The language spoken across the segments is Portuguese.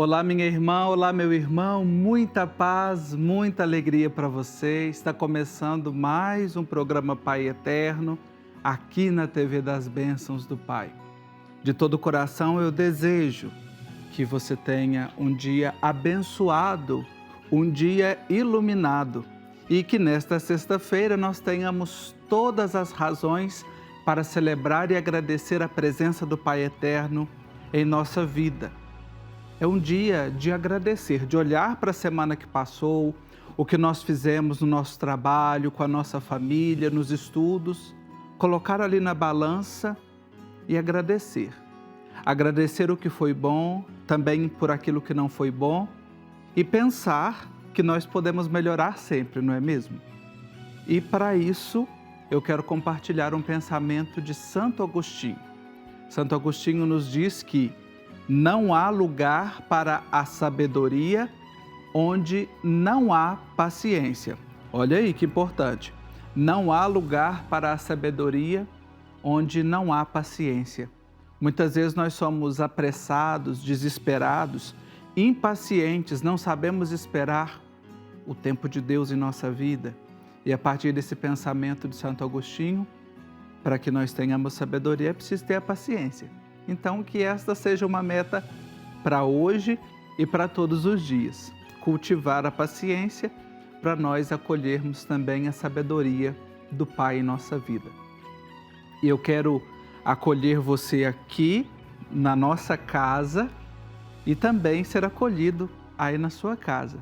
Olá, minha irmã, olá, meu irmão, muita paz, muita alegria para você. Está começando mais um programa Pai Eterno, aqui na TV das Bênçãos do Pai. De todo o coração eu desejo que você tenha um dia abençoado, um dia iluminado e que nesta sexta-feira nós tenhamos todas as razões para celebrar e agradecer a presença do Pai Eterno em nossa vida. É um dia de agradecer, de olhar para a semana que passou, o que nós fizemos no nosso trabalho, com a nossa família, nos estudos, colocar ali na balança e agradecer. Agradecer o que foi bom, também por aquilo que não foi bom e pensar que nós podemos melhorar sempre, não é mesmo? E para isso eu quero compartilhar um pensamento de Santo Agostinho. Santo Agostinho nos diz que não há lugar para a sabedoria onde não há paciência. Olha aí que importante. Não há lugar para a sabedoria onde não há paciência. Muitas vezes nós somos apressados, desesperados, impacientes, não sabemos esperar o tempo de Deus em nossa vida. E a partir desse pensamento de Santo Agostinho, para que nós tenhamos sabedoria, é preciso ter a paciência. Então, que esta seja uma meta para hoje e para todos os dias. Cultivar a paciência para nós acolhermos também a sabedoria do Pai em nossa vida. E eu quero acolher você aqui na nossa casa e também ser acolhido aí na sua casa.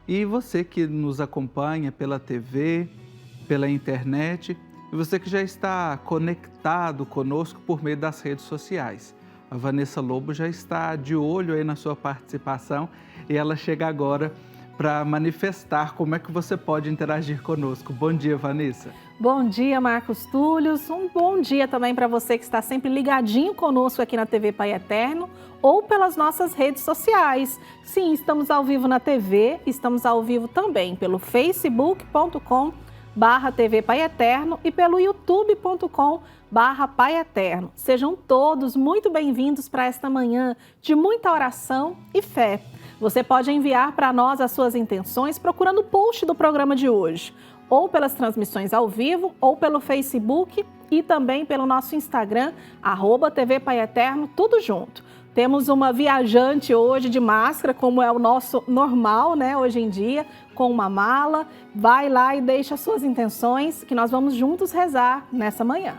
E você que nos acompanha pela TV, pela internet, e você que já está conectado conosco por meio das redes sociais. A Vanessa Lobo já está de olho aí na sua participação e ela chega agora para manifestar como é que você pode interagir conosco. Bom dia, Vanessa. Bom dia, Marcos Túlio. Um bom dia também para você que está sempre ligadinho conosco aqui na TV Pai Eterno ou pelas nossas redes sociais. Sim, estamos ao vivo na TV, estamos ao vivo também pelo facebook.com/TV Pai Eterno e pelo youtube.com/Pai Eterno. Sejam todos muito bem-vindos para esta manhã de muita oração e fé. Você pode enviar para nós as suas intenções procurando o post do programa de hoje, ou pelas transmissões ao vivo, ou pelo Facebook e também pelo nosso Instagram, @TV Pai Eterno, tudo junto. Temos uma viajante hoje de máscara, como é o nosso normal, né, hoje em dia, com uma mala. Vai lá e deixa as suas intenções, que nós vamos juntos rezar nessa manhã.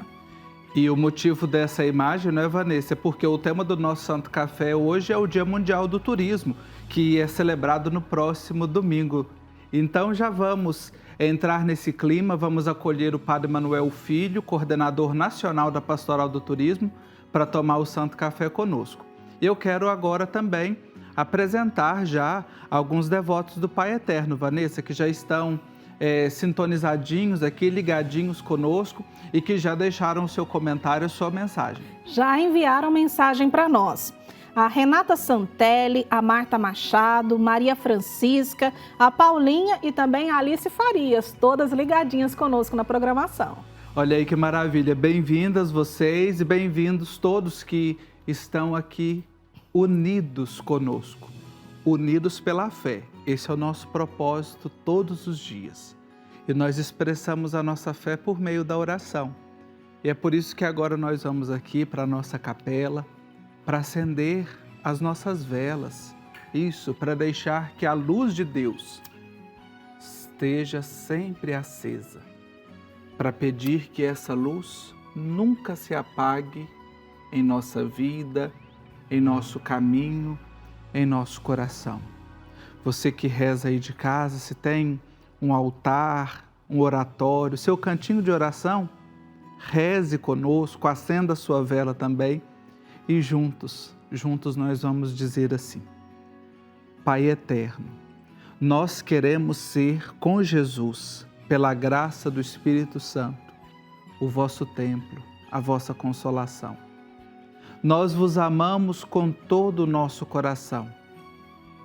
E o motivo dessa imagem, não é, Vanessa? É porque o tema do nosso Santo Café hoje é o Dia Mundial do Turismo, que é celebrado no próximo domingo. Então já vamos entrar nesse clima, vamos acolher o Padre Manuel Filho, coordenador nacional da Pastoral do Turismo, para tomar o Santo Café conosco. Eu quero agora também apresentar já alguns devotos do Pai Eterno, Vanessa, que já estão sintonizadinhos aqui, ligadinhos conosco e que já deixaram o seu comentário, a sua mensagem. Já enviaram mensagem para nós. A Renata Santelli, a Marta Machado, Maria Francisca, a Paulinha e também a Alice Farias, todas ligadinhas conosco na programação. Olha aí que maravilha, bem-vindas vocês e bem-vindos todos que estão aqui unidos conosco, unidos pela fé. Esse é o nosso propósito todos os dias. E nós expressamos a nossa fé por meio da oração. E é por isso que agora nós vamos aqui para a nossa capela, para acender as nossas velas. Isso, para deixar que a luz de Deus esteja sempre acesa. Para pedir que essa luz nunca se apague em nossa vida, em nosso caminho, em nosso coração. Você que reza aí de casa, se tem um altar, um oratório, seu cantinho de oração, reze conosco, acenda a sua vela também e juntos nós vamos dizer assim: Pai Eterno, nós queremos ser com Jesus, pela graça do Espírito Santo, o vosso templo, a vossa consolação. Nós vos amamos com todo o nosso coração.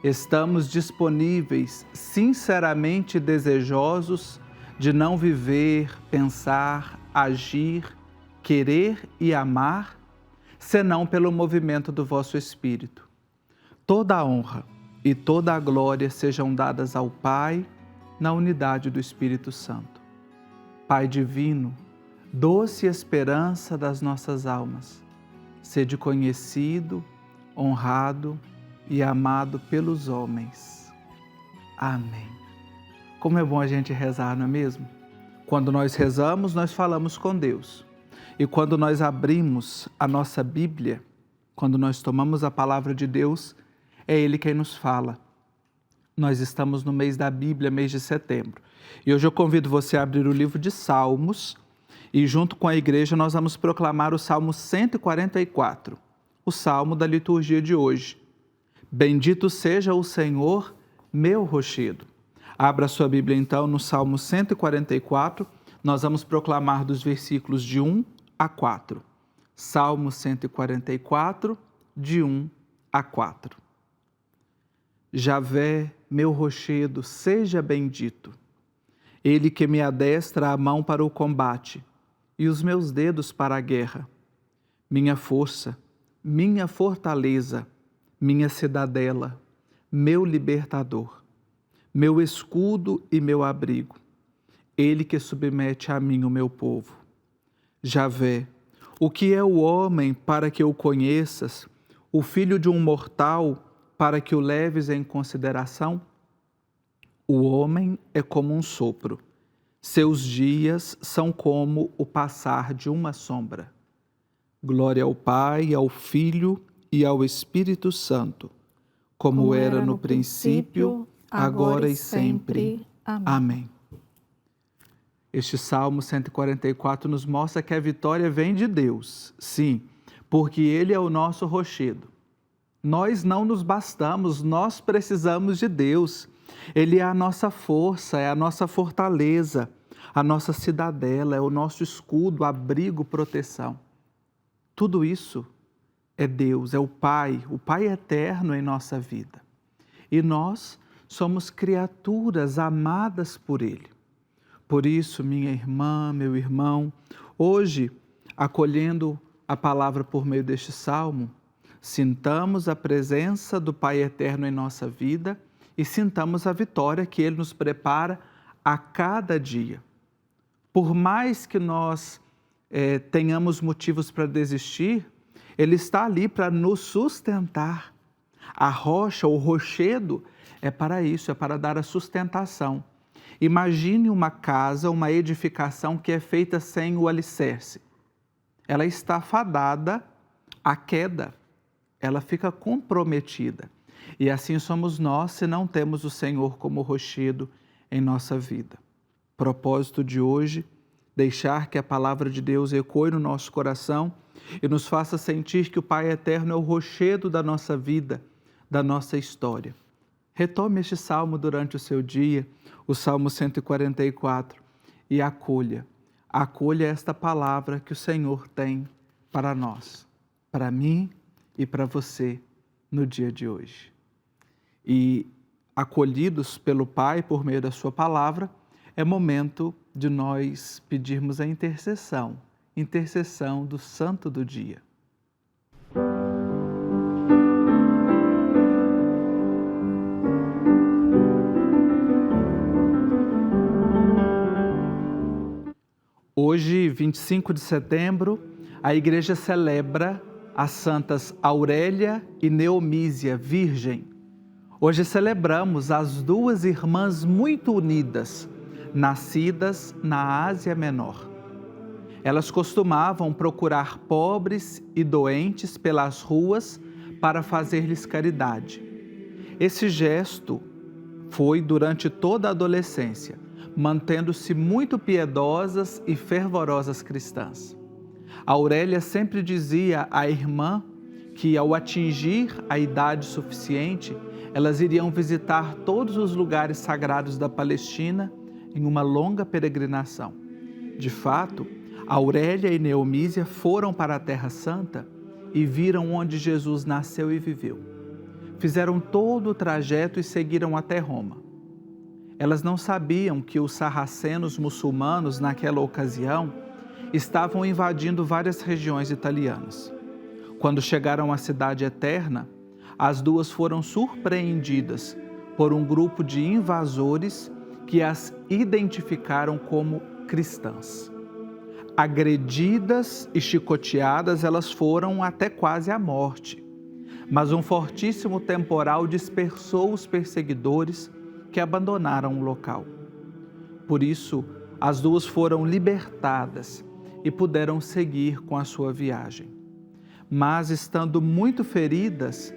Estamos disponíveis, sinceramente desejosos de não viver, pensar, agir, querer e amar, senão pelo movimento do vosso Espírito. toda a honra e toda a glória sejam dadas ao Pai, na unidade do Espírito Santo. Pai divino, doce esperança das nossas almas, sede conhecido, honrado e amado pelos homens. Amém. Como é bom a gente rezar, não é mesmo? Quando nós rezamos, nós falamos com Deus. E quando nós abrimos a nossa Bíblia, quando nós tomamos a palavra de Deus, é Ele quem nos fala. Nós estamos no mês da Bíblia, mês de setembro. E hoje eu convido você a abrir o livro de Salmos e junto com a igreja nós vamos proclamar o Salmo 144, o Salmo da liturgia de hoje. Bendito seja o Senhor, meu rochedo. Abra sua Bíblia então no Salmo 144, nós vamos proclamar dos versículos de 1 a 4. Salmo 144, de 1 a 4. Javé, meu rochedo, seja bendito. Ele que me adestra a mão para o combate e os meus dedos para a guerra. Minha força, minha fortaleza, minha cidadela, meu libertador, meu escudo e meu abrigo. Ele que submete a mim o meu povo. Javé, o que é o homem para que o conheças, o filho de um mortal para que o leves em consideração? O homem é como um sopro, seus dias são como o passar de uma sombra. Glória ao Pai, ao Filho e ao Espírito Santo, como era no princípio, agora e sempre. Amém. Este Salmo 144 nos mostra que a vitória vem de Deus, sim, porque Ele é o nosso rochedo. Nós não nos bastamos, nós precisamos de Deus. Ele é a nossa força, é a nossa fortaleza, a nossa cidadela, é o nosso escudo, abrigo, proteção. Tudo isso é Deus, é o Pai eterno em nossa vida. E nós somos criaturas amadas por Ele. Por isso, minha irmã, meu irmão, hoje, acolhendo a palavra por meio deste salmo, sintamos a presença do Pai eterno em nossa vida e sintamos a vitória que Ele nos prepara a cada dia. Por mais que nós tenhamos motivos para desistir, Ele está ali para nos sustentar. A rocha, o rochedo, é para isso, é para dar a sustentação. Imagine uma casa, uma edificação que é feita sem o alicerce. Ela está fadada à queda, ela fica comprometida. E assim somos nós se não temos o Senhor como rochedo em nossa vida. Propósito de hoje, deixar que a palavra de Deus ecoe no nosso coração e nos faça sentir que o Pai eterno é o rochedo da nossa vida, da nossa história. Retome este salmo durante o seu dia, o Salmo 144, e acolha esta palavra que o Senhor tem para nós, para mim e para você no dia de hoje. E acolhidos pelo Pai por meio da sua palavra, é momento de nós pedirmos a intercessão do Santo do Dia. Hoje, 25 de setembro, a Igreja celebra as santas Aurélia e Neomísia, virgem. Hoje celebramos as duas irmãs muito unidas, nascidas na Ásia Menor. Elas costumavam procurar pobres e doentes pelas ruas para fazer-lhes caridade. Esse gesto foi durante toda a adolescência, mantendo-se muito piedosas e fervorosas cristãs. Aurélia sempre dizia à irmã que, ao atingir a idade suficiente, elas iriam visitar todos os lugares sagrados da Palestina em uma longa peregrinação. De fato, Aurélia e Neomísia foram para a Terra Santa e viram onde Jesus nasceu e viveu. Fizeram todo o trajeto e seguiram até Roma. Elas não sabiam que os sarracenos muçulmanos, naquela ocasião, estavam invadindo várias regiões italianas. Quando chegaram à Cidade Eterna, as duas foram surpreendidas por um grupo de invasores que as identificaram como cristãs. Agredidas e chicoteadas, elas foram até quase à morte. Mas um fortíssimo temporal dispersou os perseguidores que abandonaram o local. Por isso, as duas foram libertadas e puderam seguir com a sua viagem. Mas, estando muito feridas,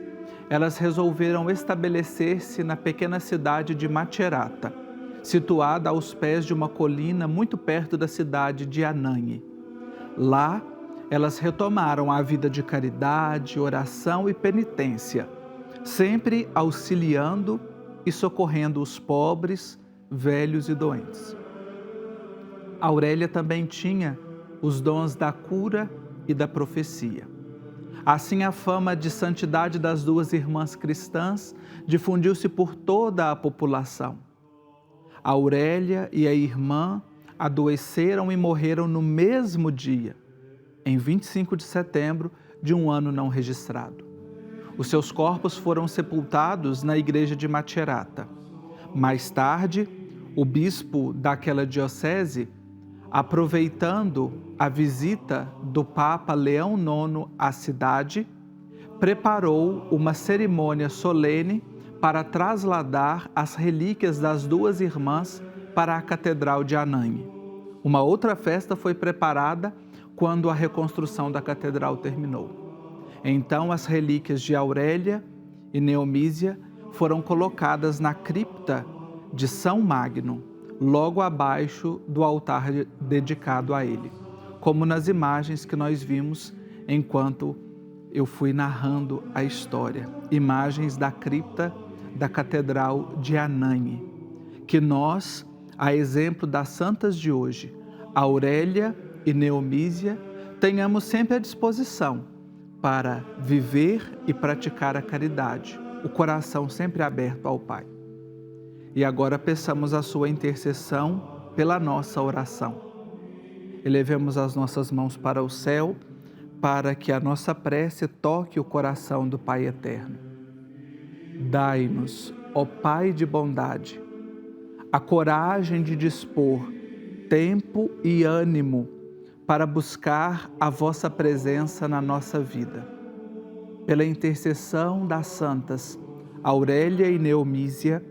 elas resolveram estabelecer-se na pequena cidade de Macerata, situada aos pés de uma colina muito perto da cidade de Anagni. Lá, elas retomaram a vida de caridade, oração e penitência, sempre auxiliando e socorrendo os pobres, velhos e doentes. Aurélia também tinha os dons da cura e da profecia. Assim, a fama de santidade das duas irmãs cristãs difundiu-se por toda a população. Aurélia e a irmã adoeceram e morreram no mesmo dia, em 25 de setembro de um ano não registrado. Os seus corpos foram sepultados na igreja de Macerata. Mais tarde, o bispo daquela diocese, aproveitando a visita do Papa Leão IX à cidade, preparou uma cerimônia solene para trasladar as relíquias das duas irmãs para a Catedral de Anagni. Uma outra festa foi preparada quando a reconstrução da catedral terminou. Então, as relíquias de Aurélia e Neomísia foram colocadas na cripta de São Magno, logo abaixo do altar dedicado a ele, como nas imagens que nós vimos enquanto eu fui narrando a história. Imagens da cripta da Catedral de Anagni, que nós, a exemplo das santas de hoje, Aurélia e Neomísia, tenhamos sempre à disposição para viver e praticar a caridade, o coração sempre aberto ao Pai. E agora peçamos a sua intercessão pela nossa oração. Elevemos as nossas mãos para o céu, para que a nossa prece toque o coração do Pai eterno. Dai-nos, ó Pai de bondade, a coragem de dispor tempo e ânimo para buscar a vossa presença na nossa vida. Pela intercessão das santas Aurélia e Neomísia,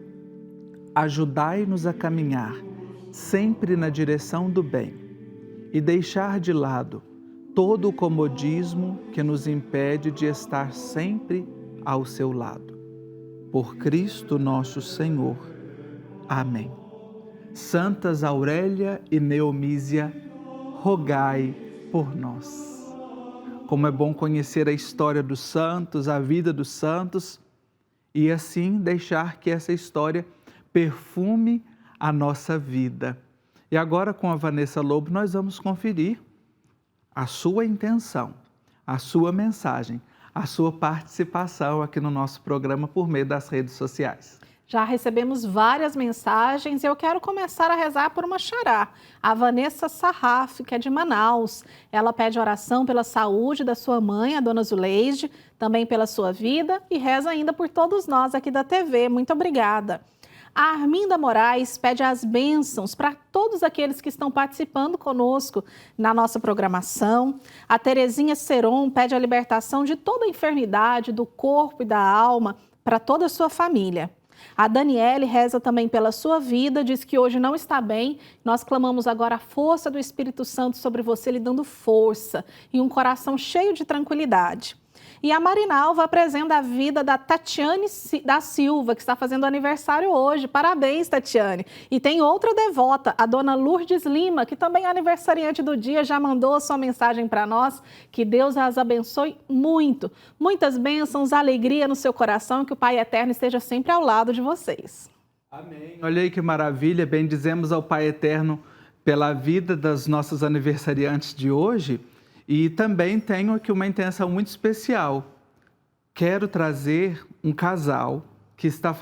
ajudai-nos a caminhar sempre na direção do bem e deixar de lado todo o comodismo que nos impede de estar sempre ao seu lado. Por Cristo nosso Senhor. Amém. Santas Aurélia e Neomísia, rogai por nós. Como é bom conhecer a história dos santos, a vida dos santos, e assim deixar que essa história perfume a nossa vida. E agora, com a Vanessa Lobo, nós vamos conferir a sua intenção, a sua mensagem, a sua participação aqui no nosso programa por meio das redes sociais. Já recebemos várias mensagens e eu quero começar a rezar por uma xará, a Vanessa Sarraf, que é de Manaus. Ela pede oração pela saúde da sua mãe, a dona Zuleide, também pela sua vida e reza ainda por todos nós aqui da TV. Muito obrigada. A Arminda Moraes pede as bênçãos para todos aqueles que estão participando conosco na nossa programação. A Terezinha Seron pede a libertação de toda a enfermidade do corpo e da alma para toda a sua família. A Daniele reza também pela sua vida, diz que hoje não está bem. Nós clamamos agora a força do Espírito Santo sobre você, lhe dando força e um coração cheio de tranquilidade. E a Marinalva apresenta a vida da Tatiane da Silva, que está fazendo aniversário hoje. Parabéns, Tatiane. E tem outra devota, a dona Lourdes Lima, que também é aniversariante do dia, já mandou a sua mensagem para nós. Que Deus as abençoe muito. Muitas bênçãos, alegria no seu coração, que o Pai Eterno esteja sempre ao lado de vocês. Amém. Olha aí que maravilha, bendizemos ao Pai Eterno pela vida das nossas aniversariantes de hoje. E também tenho aqui uma intenção muito especial. Quero trazer um casal que está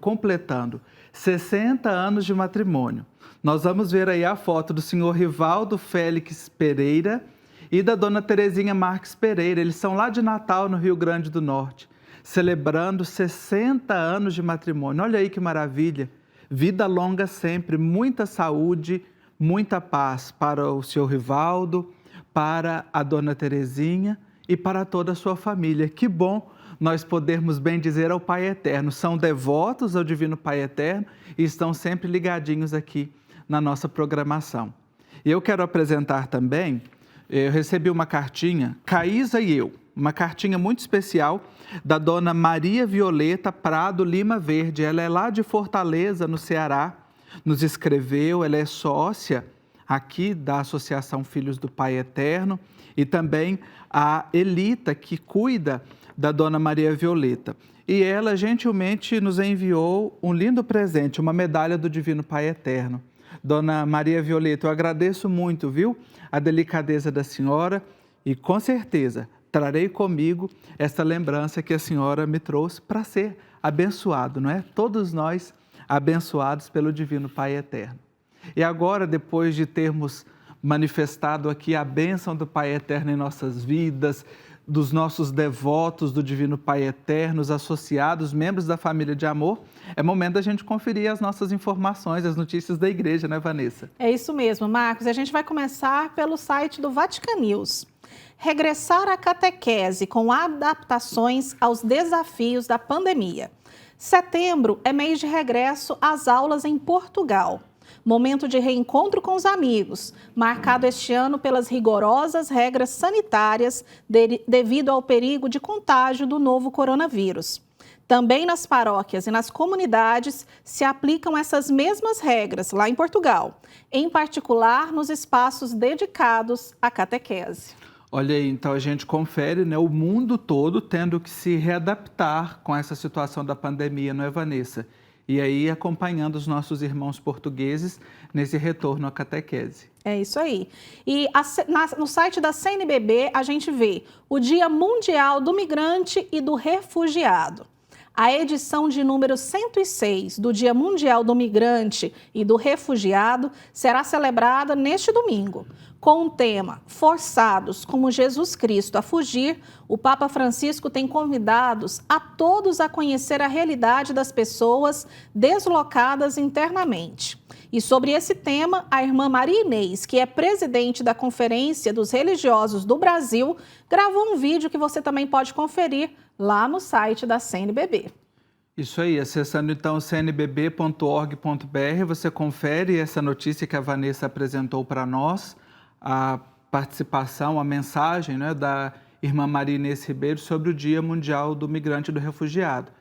completando 60 anos de matrimônio. Nós vamos ver aí a foto do senhor Rivaldo Félix Pereira e da dona Terezinha Marques Pereira. Eles são lá de Natal, no Rio Grande do Norte. celebrando 60 anos de matrimônio. Olha aí que maravilha! Vida longa sempre, muita saúde, muita paz para o senhor Rivaldo, para a dona Terezinha e para toda a sua família. Que bom nós podermos bem dizer ao Pai Eterno. São devotos ao Divino Pai Eterno e estão sempre ligadinhos aqui na nossa programação. E eu quero apresentar também, eu recebi uma cartinha, Caísa e eu, uma cartinha muito especial da dona Maria Violeta Prado Lima Verde. Ela é lá de Fortaleza, no Ceará, nos escreveu, ela é sócia aqui da Associação Filhos do Pai Eterno e também a Elita, que cuida da dona Maria Violeta. E ela gentilmente nos enviou um lindo presente, uma medalha do Divino Pai Eterno. Dona Maria Violeta, eu agradeço muito, viu, a delicadeza da senhora e com certeza trarei comigo esta lembrança que a senhora me trouxe para ser abençoado, não é? Todos nós abençoados pelo Divino Pai Eterno. E agora, depois de termos manifestado aqui a bênção do Pai Eterno em nossas vidas, dos nossos devotos do Divino Pai Eterno, os associados, membros da família de amor, é momento da gente conferir as nossas informações, as notícias da igreja, né, Vanessa? É isso mesmo, Marcos. A gente vai começar pelo site do Vatican News. Regressar à catequese com adaptações aos desafios da pandemia. Setembro é mês de regresso às aulas em Portugal. Momento de reencontro com os amigos, marcado este ano pelas rigorosas regras sanitárias devido ao perigo de contágio do novo coronavírus. Também nas paróquias e nas comunidades se aplicam essas mesmas regras lá em Portugal, em particular nos espaços dedicados à catequese. Olha aí, então a gente confere, né, o mundo todo tendo que se readaptar com essa situação da pandemia, não é, Vanessa? E aí acompanhando os nossos irmãos portugueses nesse retorno à catequese. É isso aí. E no site da CNBB a gente vê o Dia Mundial do Migrante e do Refugiado. A edição de número 106 do Dia Mundial do Migrante e do Refugiado será celebrada neste domingo. Com o tema Forçados como Jesus Cristo a Fugir, o Papa Francisco tem convidados a todos a conhecer a realidade das pessoas deslocadas internamente. E sobre esse tema, a irmã Maria Inês, que é presidente da Conferência dos Religiosos do Brasil, gravou um vídeo que você também pode conferir lá no site da CNBB. Isso aí, acessando então cnbb.org.br, você confere essa notícia que a Vanessa apresentou para nós, a participação, a mensagem, né, da irmã Maria Inês Ribeiro sobre o Dia Mundial do Migrante e do Refugiado.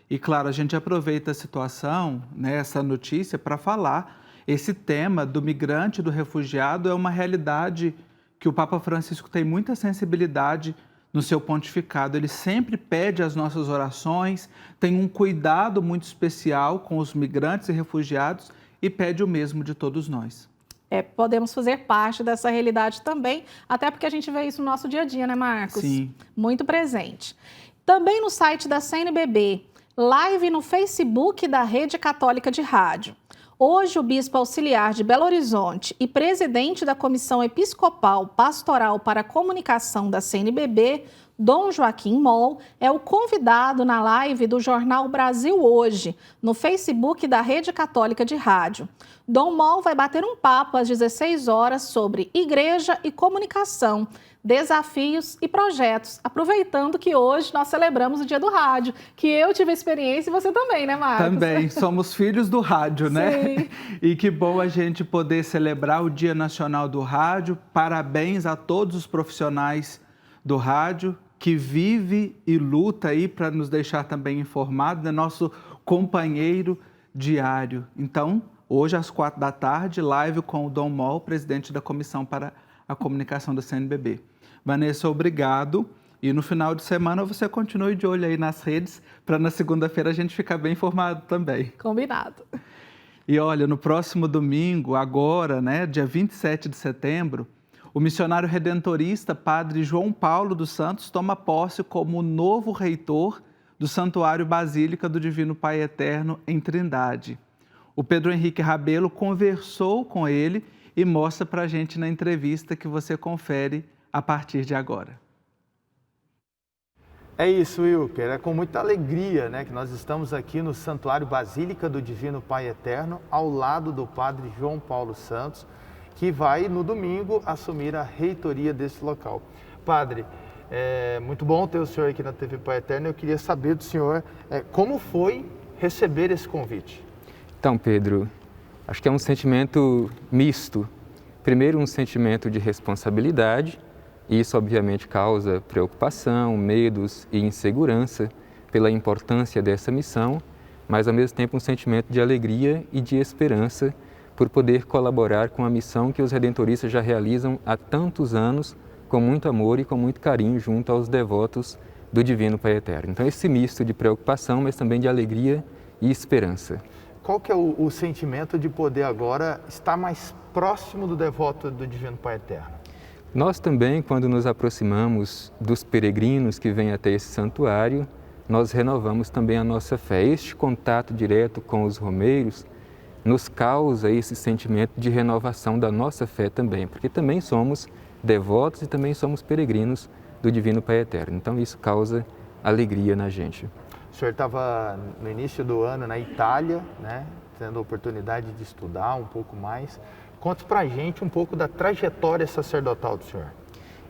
E claro, a gente aproveita a situação, né, essa notícia, para falar, esse tema do migrante e do refugiado é uma realidade que o Papa Francisco tem muita sensibilidade no seu pontificado. Ele sempre pede as nossas orações, tem um cuidado muito especial com os migrantes e refugiados e pede o mesmo de todos nós. Podemos fazer parte dessa realidade também, até porque a gente vê isso no nosso dia a dia, né, Marcos? Sim. Muito presente. Também no site da CNBB, live no Facebook da Rede Católica de Rádio. Hoje, o bispo auxiliar de Belo Horizonte e presidente da Comissão Episcopal Pastoral para a Comunicação da CNBB, Dom Joaquim Moll, é o convidado na live do jornal Brasil Hoje, no Facebook da Rede Católica de Rádio. Dom Moll vai bater um papo às 16 horas sobre igreja e comunicação, desafios e projetos, aproveitando que hoje nós celebramos o Dia do Rádio, que eu tive a experiência e você também, né, Marcos? Também, somos filhos do rádio, né? Sim. E que bom a gente poder celebrar o Dia Nacional do Rádio. Parabéns a todos os profissionais do rádio que vive e luta aí para nos deixar também informados, é nosso companheiro diário. Então, hoje às 16h, live com o Dom Moll, presidente da Comissão para a Comunicação da CNBB. Vanessa, obrigado. E no final de semana você continue de olho aí nas redes, para na segunda-feira a gente ficar bem informado também. Combinado. E olha, no próximo domingo, agora, né, dia 27 de setembro, o missionário redentorista Padre João Paulo dos Santos toma posse como novo reitor do Santuário Basílica do Divino Pai Eterno em Trindade. O Pedro Henrique Rabelo conversou com ele e mostra para a gente na entrevista que você confere a partir de agora. É isso, Wilker. É com muita alegria, né, que nós estamos aqui no Santuário Basílica do Divino Pai Eterno, ao lado do Padre João Paulo Santos, que vai, no domingo, assumir a reitoria desse local. Padre, é muito bom ter o senhor aqui na TV Pai Eterno. Eu queria saber do senhor como foi receber esse convite. Então, Pedro, acho que é um sentimento misto. Primeiro, um sentimento de responsabilidade. Isso, obviamente, causa preocupação, medos e insegurança pela importância dessa missão, mas, ao mesmo tempo, um sentimento de alegria e de esperança por poder colaborar com a missão que os redentoristas já realizam há tantos anos, com muito amor e com muito carinho, junto aos devotos do Divino Pai Eterno. Então, esse misto de preocupação, mas também de alegria e esperança. Qual que é o sentimento de poder agora estar mais próximo do devoto do Divino Pai Eterno? Nós também, quando nos aproximamos dos peregrinos que vêm até esse santuário, nós renovamos também a nossa fé. Este contato direto com os romeiros nos causa esse sentimento de renovação da nossa fé também, porque também somos devotos e também somos peregrinos do Divino Pai Eterno. Então isso causa alegria na gente. O senhor estava no início do ano na Itália, né, tendo a oportunidade de estudar um pouco mais. Conte pra gente um pouco da trajetória sacerdotal do senhor.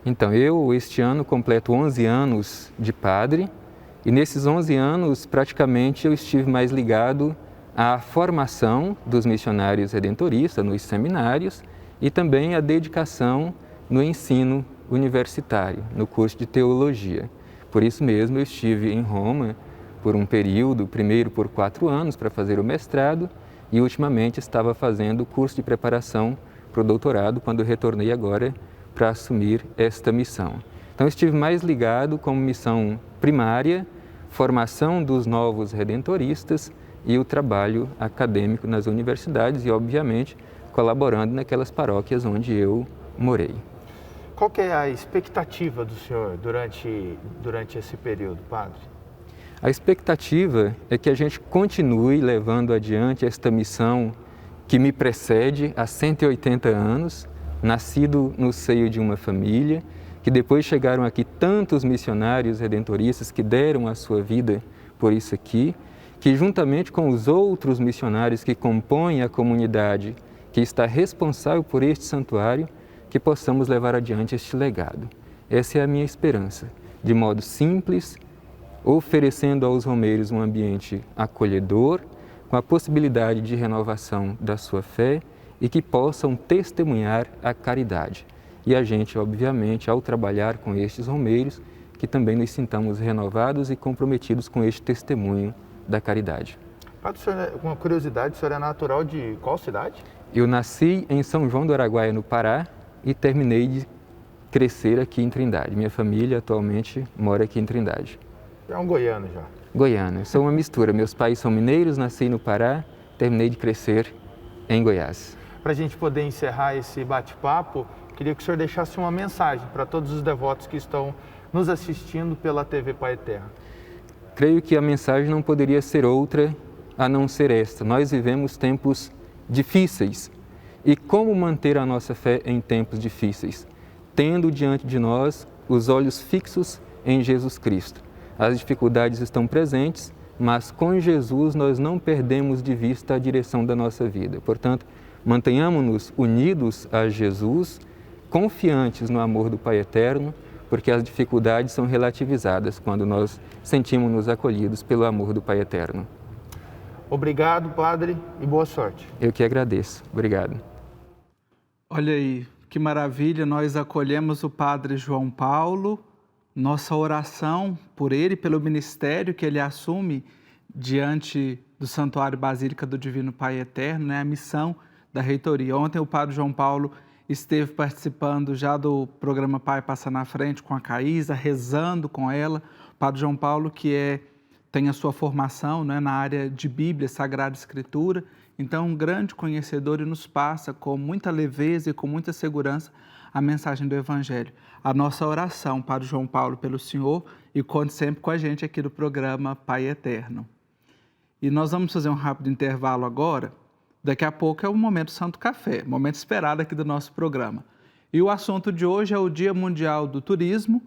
Então, eu este ano completo 11 anos de padre e nesses 11 anos praticamente eu estive mais ligado à formação dos missionários redentoristas nos seminários e também à dedicação no ensino universitário, no curso de teologia. Por isso mesmo eu estive em Roma por um período, primeiro por 4 anos para fazer o mestrado e ultimamente estava fazendo o curso de preparação para o doutorado quando retornei agora para assumir esta missão. Então estive mais ligado como missão primária, formação dos novos redentoristas e o trabalho acadêmico nas universidades e, obviamente, colaborando naquelas paróquias onde eu morei. Qual que é a expectativa do senhor durante esse período, padre? A expectativa é que a gente continue levando adiante esta missão que me precede há 180 anos, nascido no seio de uma família, que depois chegaram aqui tantos missionários redentoristas que deram a sua vida por isso aqui, que juntamente com os outros missionários que compõem a comunidade que está responsável por este santuário, que possamos levar adiante este legado. Essa é a minha esperança, de modo simples, oferecendo aos romeiros um ambiente acolhedor, com a possibilidade de renovação da sua fé e que possam testemunhar a caridade. E a gente, obviamente, ao trabalhar com estes romeiros, que também nos sintamos renovados e comprometidos com este testemunho da caridade. Padre, uma curiosidade, o senhor é natural de qual cidade? Eu nasci em São João do Araguaia, no Pará, e terminei de crescer aqui em Trindade. Minha família atualmente mora aqui em Trindade. É um goiano já. Goiânia. Sou uma mistura. Meus pais são mineiros, nasci no Pará, terminei de crescer em Goiás. Para a gente poder encerrar esse bate-papo, queria que o senhor deixasse uma mensagem para todos os devotos que estão nos assistindo pela TV Pai Eterno. Creio que a mensagem não poderia ser outra a não ser esta. Nós vivemos tempos difíceis. E como manter a nossa fé em tempos difíceis? Tendo diante de nós os olhos fixos em Jesus Cristo. As dificuldades estão presentes, mas com Jesus nós não perdemos de vista a direção da nossa vida. Portanto, mantenhamos-nos unidos a Jesus, confiantes no amor do Pai Eterno, porque as dificuldades são relativizadas quando nós sentimos-nos acolhidos pelo amor do Pai Eterno. Obrigado, padre, e boa sorte. Eu que agradeço. Obrigado. Olha aí, que maravilha, nós acolhemos o Padre João Paulo, nossa oração por ele, pelo ministério que ele assume diante do Santuário Basílica do Divino Pai Eterno, né? A missão da reitoria. Ontem o Padre João Paulo esteve participando já do programa Pai Passa na Frente com a Caísa, rezando com ela. O Padre João Paulo que tem a sua formação, né, na área de Bíblia, Sagrada Escritura, então um grande conhecedor e nos passa com muita leveza e com muita segurança a mensagem do Evangelho. A nossa oração, Padre João Paulo, pelo Senhor, e conte sempre com a gente aqui do programa Pai Eterno. E nós vamos fazer um rápido intervalo agora. Daqui a pouco é o Momento Santo Café, momento esperado aqui do nosso programa. E o assunto de hoje é o Dia Mundial do Turismo,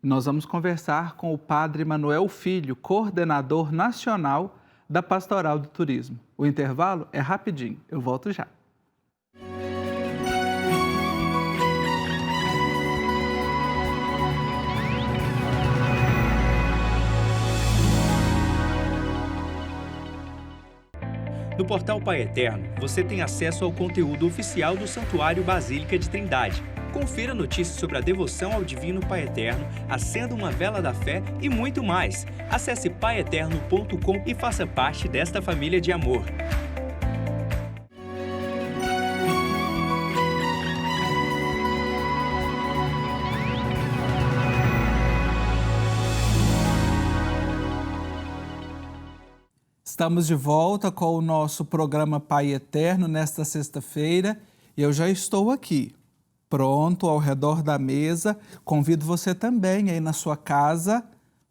Nós vamos conversar com o Padre Manuel Filho, coordenador nacional da Pastoral do Turismo. O intervalo é rapidinho, eu volto já. No portal Pai Eterno, você tem acesso ao conteúdo oficial do Santuário Basílica de Trindade. Confira notícias sobre a devoção ao Divino Pai Eterno, acenda uma vela da fé e muito mais. Acesse paieterno.com e faça parte desta família de amor. Estamos de volta com o nosso programa Pai Eterno nesta sexta-feira e eu já estou aqui, pronto, ao redor da mesa. Convido você também aí na sua casa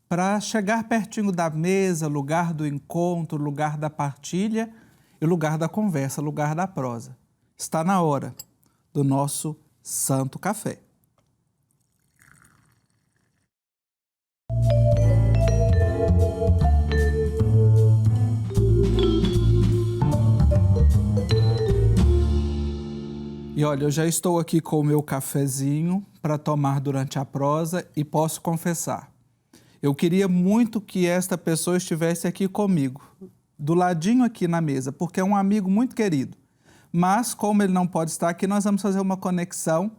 para chegar pertinho da mesa, lugar do encontro, lugar da partilha e lugar da conversa, lugar da prosa. Está na hora do nosso Santo Café. E olha, eu já estou aqui com o meu cafezinho para tomar durante a prosa e posso confessar, eu queria muito que esta pessoa estivesse aqui comigo, do ladinho aqui na mesa, porque é um amigo muito querido. Mas, como ele não pode estar aqui, nós vamos fazer uma conexão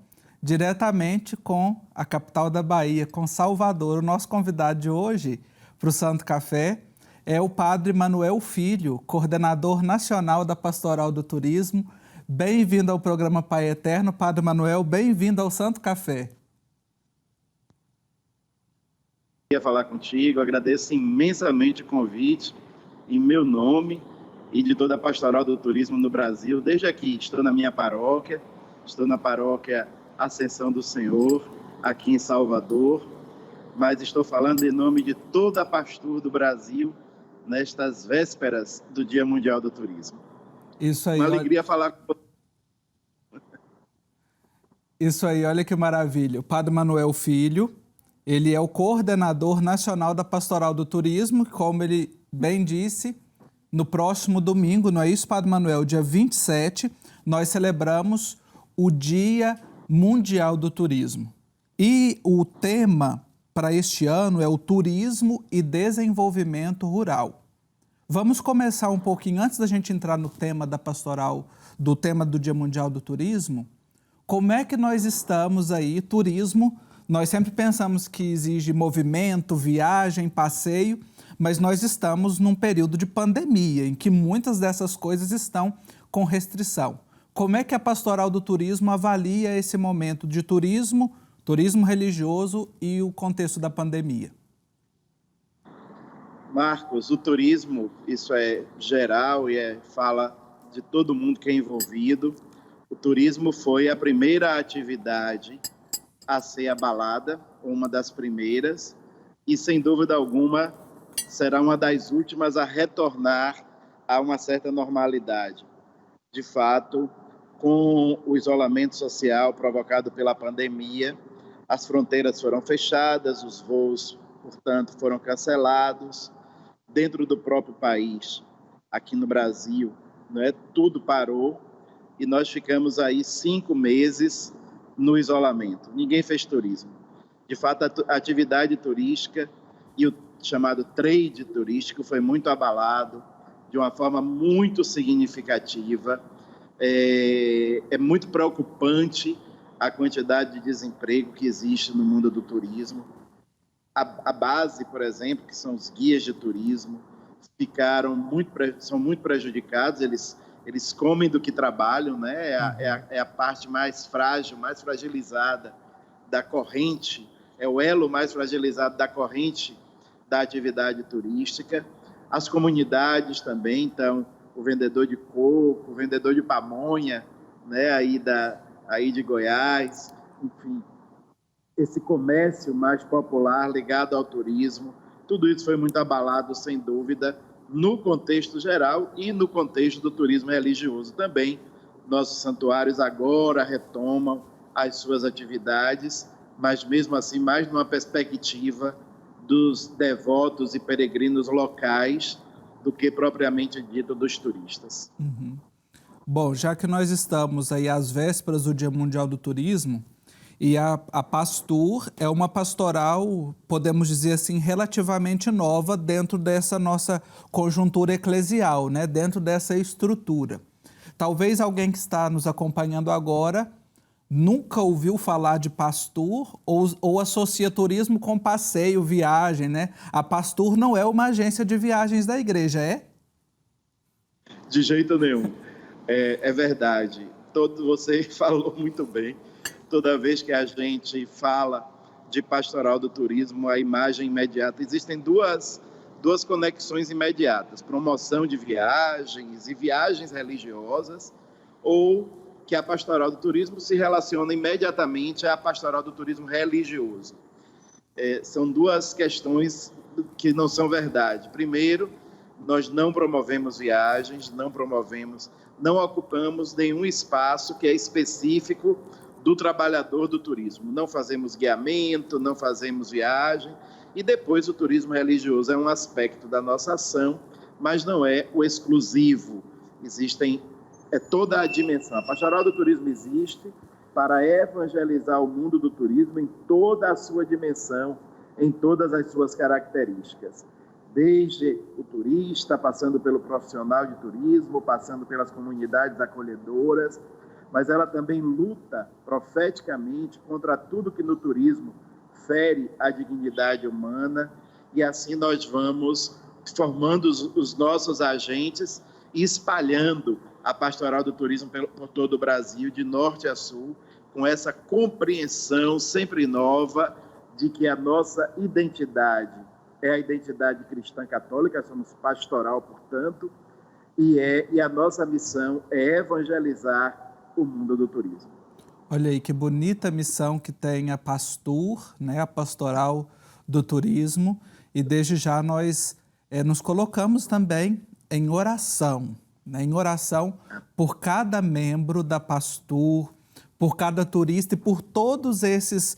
diretamente com a capital da Bahia, com Salvador. O nosso convidado de hoje para o Santo Café é o Padre Manuel Filho, coordenador nacional da Pastoral do Turismo. Bem-vindo ao programa Pai Eterno, Padre Manuel, bem-vindo ao Santo Café. Queria falar contigo, agradeço imensamente o convite em meu nome e de toda a Pastoral do Turismo no Brasil. Desde aqui, estou na minha paróquia, estou na paróquia Ascensão do Senhor, aqui em Salvador, mas estou falando em nome de toda a Pastor do Brasil nestas vésperas do Dia Mundial do Turismo. Isso aí, uma alegria falar com você. Isso aí, olha que maravilha. O Padre Manuel Filho, ele é o coordenador nacional da Pastoral do Turismo, como ele bem disse, no próximo domingo, não é isso, Padre Manuel? Dia 27, nós celebramos o Dia Mundial do Turismo. E o tema para este ano é o Turismo e Desenvolvimento Rural. Vamos começar um pouquinho, antes da gente entrar no tema da pastoral, do tema do Dia Mundial do Turismo, como é que nós estamos aí, turismo, nós sempre pensamos que exige movimento, viagem, passeio, mas nós estamos num período de pandemia, em que muitas dessas coisas estão com restrição. Como é que a Pastoral do Turismo avalia esse momento de turismo, turismo religioso e o contexto da pandemia? Marcos, o turismo, isso é geral e fala de todo mundo que é envolvido. O turismo foi a primeira atividade a ser abalada, uma das primeiras, e sem dúvida alguma será uma das últimas a retornar a uma certa normalidade. De fato, com o isolamento social provocado pela pandemia, as fronteiras foram fechadas, os voos, portanto, foram cancelados. Dentro do próprio país, aqui no Brasil, né, tudo parou e nós ficamos aí 5 meses no isolamento. Ninguém fez turismo. De fato, a atividade turística e o chamado trade turístico foi muito abalado de uma forma muito significativa. É muito preocupante a quantidade de desemprego que existe no mundo do turismo. A base, por exemplo, que são os guias de turismo, são muito prejudicados, eles comem do que trabalham, né? É a parte mais frágil, mais fragilizada da corrente, é o elo mais fragilizado da corrente da atividade turística. As comunidades também, então, o vendedor de coco, o vendedor de pamonha, né? aí de Goiás, enfim, esse comércio mais popular ligado ao turismo, tudo isso foi muito abalado, sem dúvida, no contexto geral e no contexto do turismo religioso também. Nossos santuários agora retomam as suas atividades, mas mesmo assim mais numa perspectiva dos devotos e peregrinos locais do que propriamente dito dos turistas. Uhum. Bom, já que nós estamos aí às vésperas do Dia Mundial do Turismo, e a Pastur é uma pastoral, podemos dizer assim, relativamente nova dentro dessa nossa conjuntura eclesial, né? Dentro dessa estrutura. Talvez alguém que está nos acompanhando agora nunca ouviu falar de Pastur ou associa turismo com passeio, viagem, né? A Pastur não é uma agência de viagens da igreja, é? De jeito nenhum. É verdade. Você falou muito bem. Toda vez que a gente fala de pastoral do turismo, a imagem imediata, existem duas conexões imediatas, promoção de viagens e viagens religiosas, ou que a pastoral do turismo se relaciona imediatamente à pastoral do turismo religioso. São duas questões que não são verdade. Primeiro, nós não promovemos viagens, não ocupamos nenhum espaço que é específico do trabalhador do turismo. Não fazemos guiamento, não fazemos viagem. E depois o turismo religioso é um aspecto da nossa ação, mas não é o exclusivo. Toda a dimensão. A pastoral do turismo existe para evangelizar o mundo do turismo em toda a sua dimensão, em todas as suas características. Desde o turista, passando pelo profissional de turismo, passando pelas comunidades acolhedoras, mas ela também luta profeticamente contra tudo que no turismo fere a dignidade humana, e assim nós vamos formando os nossos agentes e espalhando a pastoral do turismo por todo o Brasil, de norte a sul, com essa compreensão sempre nova de que a nossa identidade é a identidade cristã católica, somos pastoral, portanto, e a nossa missão é evangelizar o mundo do turismo. Olha aí que bonita missão que tem a Pastur, né, a pastoral do turismo, e desde já nós nos colocamos também em oração, né, em oração por cada membro da Pastur, por cada turista e por todos esses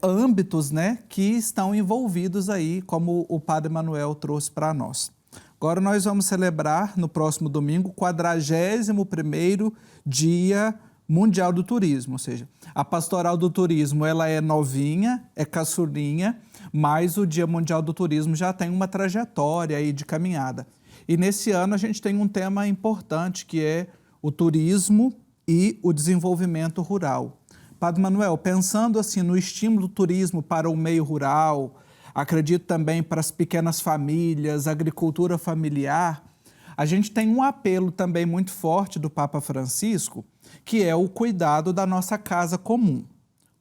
âmbitos, né, que estão envolvidos aí, como o Padre Manuel trouxe para nós. Agora nós vamos celebrar no próximo domingo o 41º Dia Mundial do Turismo, ou seja, a Pastoral do Turismo ela é novinha, é caçulinha, mas o Dia Mundial do Turismo já tem uma trajetória aí de caminhada. E nesse ano a gente tem um tema importante que é o turismo e o desenvolvimento rural. Padre Manuel, pensando assim no estímulo do turismo para o meio rural, acredito também para as pequenas famílias, agricultura familiar, a gente tem um apelo também muito forte do Papa Francisco, que é o cuidado da nossa casa comum.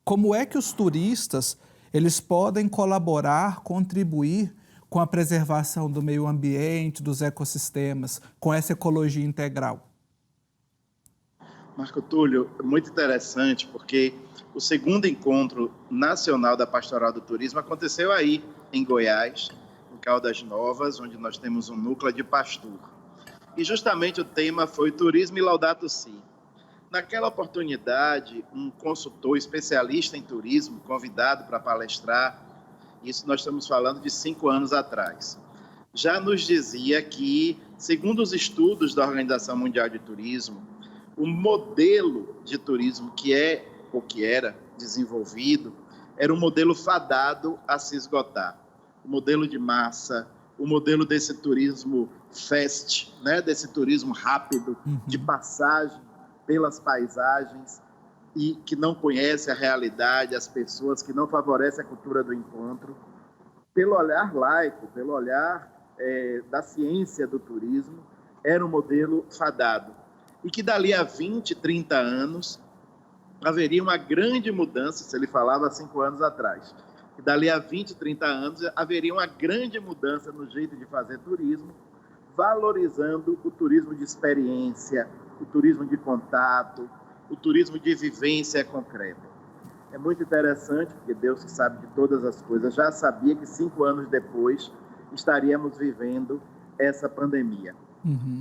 Como é que os turistas eles podem colaborar, contribuir com a preservação do meio ambiente, dos ecossistemas, com essa ecologia integral? Marco Túlio, muito interessante, porque o segundo encontro nacional da Pastoral do Turismo aconteceu aí, em Goiás, em Caldas Novas, onde nós temos um núcleo de Pastur. E justamente o tema foi Turismo e Laudato Si. Naquela oportunidade, um consultor especialista em turismo, convidado para palestrar, isso nós estamos falando de 5 anos atrás, já nos dizia que, segundo os estudos da Organização Mundial de Turismo, o modelo de turismo que é ou que era desenvolvido era um modelo fadado a se esgotar. O modelo de massa, o modelo desse turismo fast, né? Desse turismo rápido, de passagem pelas paisagens e que não conhece a realidade, as pessoas, que não favorece a cultura do encontro. Pelo olhar laico, pelo olhar da ciência do turismo, era um modelo fadado. E que dali a 20, 30 anos haveria uma grande mudança, se ele falava há 5 anos atrás, que dali a 20, 30 anos haveria uma grande mudança no jeito de fazer turismo, valorizando o turismo de experiência, o turismo de contato, o turismo de vivência concreta. É muito interessante, porque Deus, que sabe de todas as coisas, já sabia que 5 anos depois estaríamos vivendo essa pandemia.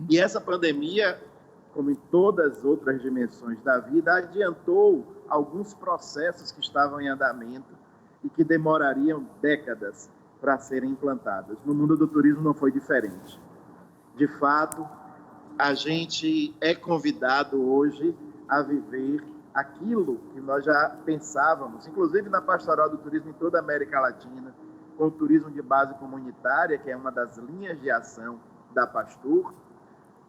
E essa pandemia como em todas as outras dimensões da vida, adiantou alguns processos que estavam em andamento e que demorariam décadas para serem implantados. No mundo do turismo não foi diferente. De fato, a gente é convidado hoje a viver aquilo que nós já pensávamos, inclusive na Pastoral do Turismo em toda a América Latina, com o turismo de base comunitária, que é uma das linhas de ação da Pastor,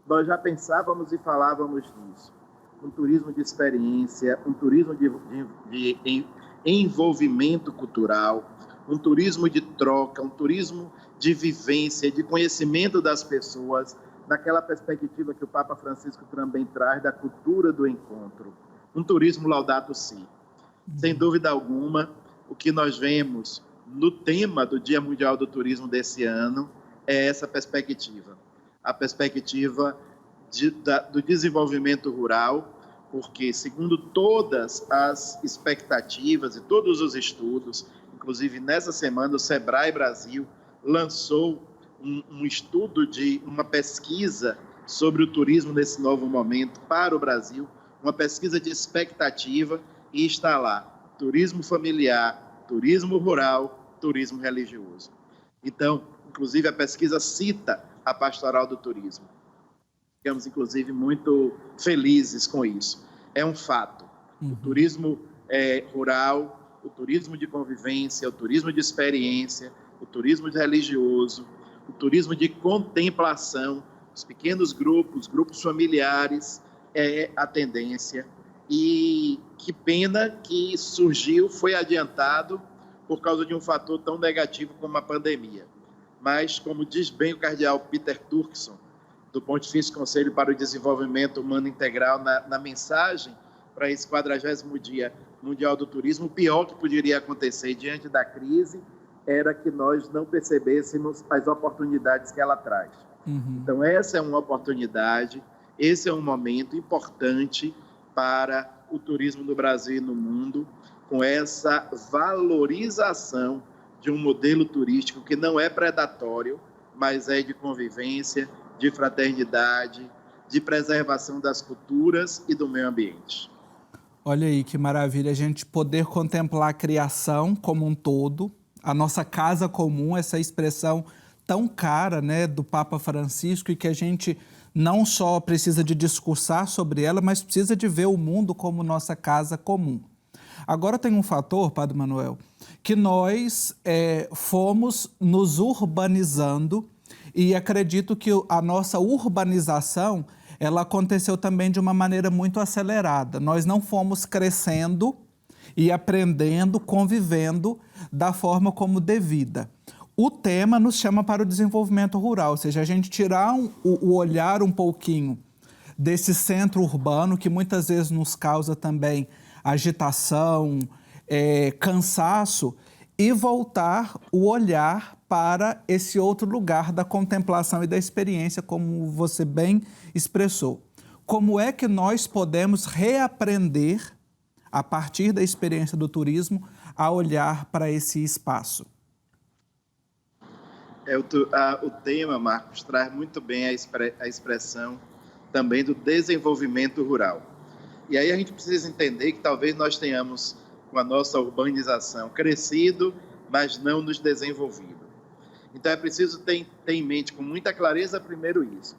nós já pensávamos e falávamos nisso. Um turismo de experiência, um turismo de envolvimento cultural, um turismo de troca, um turismo de vivência, de conhecimento das pessoas, naquela perspectiva que o Papa Francisco também traz da cultura do encontro. Um turismo Laudato Si. Sem dúvida alguma, o que nós vemos no tema do Dia Mundial do Turismo desse ano é essa perspectiva. A perspectiva do desenvolvimento rural, porque, segundo todas as expectativas e todos os estudos, inclusive nessa semana o Sebrae Brasil lançou um estudo uma pesquisa sobre o turismo nesse novo momento para o Brasil, uma pesquisa de expectativa, e está lá: turismo familiar, turismo rural, turismo religioso. Então, inclusive, a pesquisa cita a Pastoral do Turismo. Ficamos, inclusive, muito felizes com isso. É um fato. O turismo rural, o turismo de convivência, o turismo de experiência, o turismo religioso, o turismo de contemplação, os pequenos grupos familiares, é a tendência. E que pena que surgiu, foi adiantado por causa de um fator tão negativo como a pandemia. Mas, como diz bem o cardeal Peter Turkson, do Pontifício Conselho para o Desenvolvimento Humano Integral, na mensagem para esse 40º Dia Mundial do Turismo, o pior que poderia acontecer diante da crise era que nós não percebêssemos as oportunidades que ela traz. Então, essa é uma oportunidade, esse é um momento importante para o turismo no Brasil e no mundo, com essa valorização de um modelo turístico que não é predatório, mas é de convivência, de fraternidade, de preservação das culturas e do meio ambiente. Olha aí que maravilha a gente poder contemplar a criação como um todo, a nossa casa comum, essa expressão tão cara, né, do Papa Francisco, e que a gente não só precisa de discursar sobre ela, mas precisa de ver o mundo como nossa casa comum. Agora tem um fator, Padre Manuel, que nós fomos nos urbanizando, e acredito que a nossa urbanização, ela aconteceu também de uma maneira muito acelerada. Nós não fomos crescendo e aprendendo, convivendo da forma como devida. O tema nos chama para o desenvolvimento rural, ou seja, a gente tirar o olhar um pouquinho desse centro urbano, que muitas vezes nos causa também agitação, cansaço, e voltar o olhar para esse outro lugar da contemplação e da experiência, como você bem expressou. Como é que nós podemos reaprender, a partir da experiência do turismo, a olhar para esse espaço? O tema, Marcos, traz muito bem a expressão também do desenvolvimento rural. E aí a gente precisa entender que talvez nós tenhamos, com a nossa urbanização, crescido, mas não nos desenvolvido. Então é preciso ter em mente com muita clareza, primeiro, isso.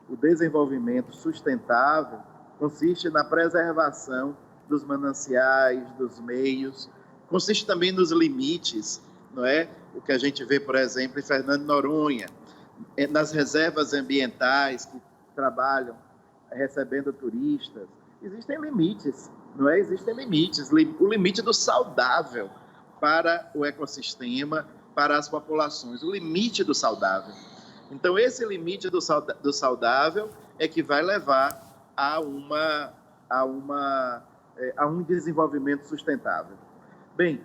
O desenvolvimento sustentável consiste na preservação dos mananciais, dos meios, consiste também nos limites, não é? O que a gente vê, por exemplo, em Fernando de Noronha, nas reservas ambientais que trabalham recebendo turistas. Existem limites, não é? Existem limites. O limite do saudável para o ecossistema, para as populações. O limite do saudável. Então, esse limite do saudável é que vai levar a um desenvolvimento sustentável. Bem,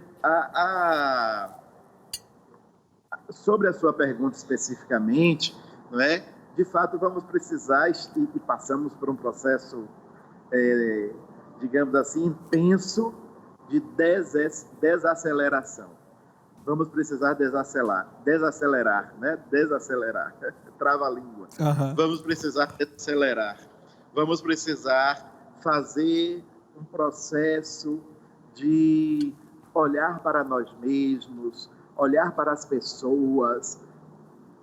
sobre a sua pergunta especificamente, não é? De fato, vamos precisar, e passamos por um processo, digamos assim, intenso de desaceleração. Vamos precisar desacelerar, né? Desacelerar, trava a língua. Vamos precisar desacelerar, vamos precisar fazer um processo de olhar para nós mesmos, olhar para as pessoas.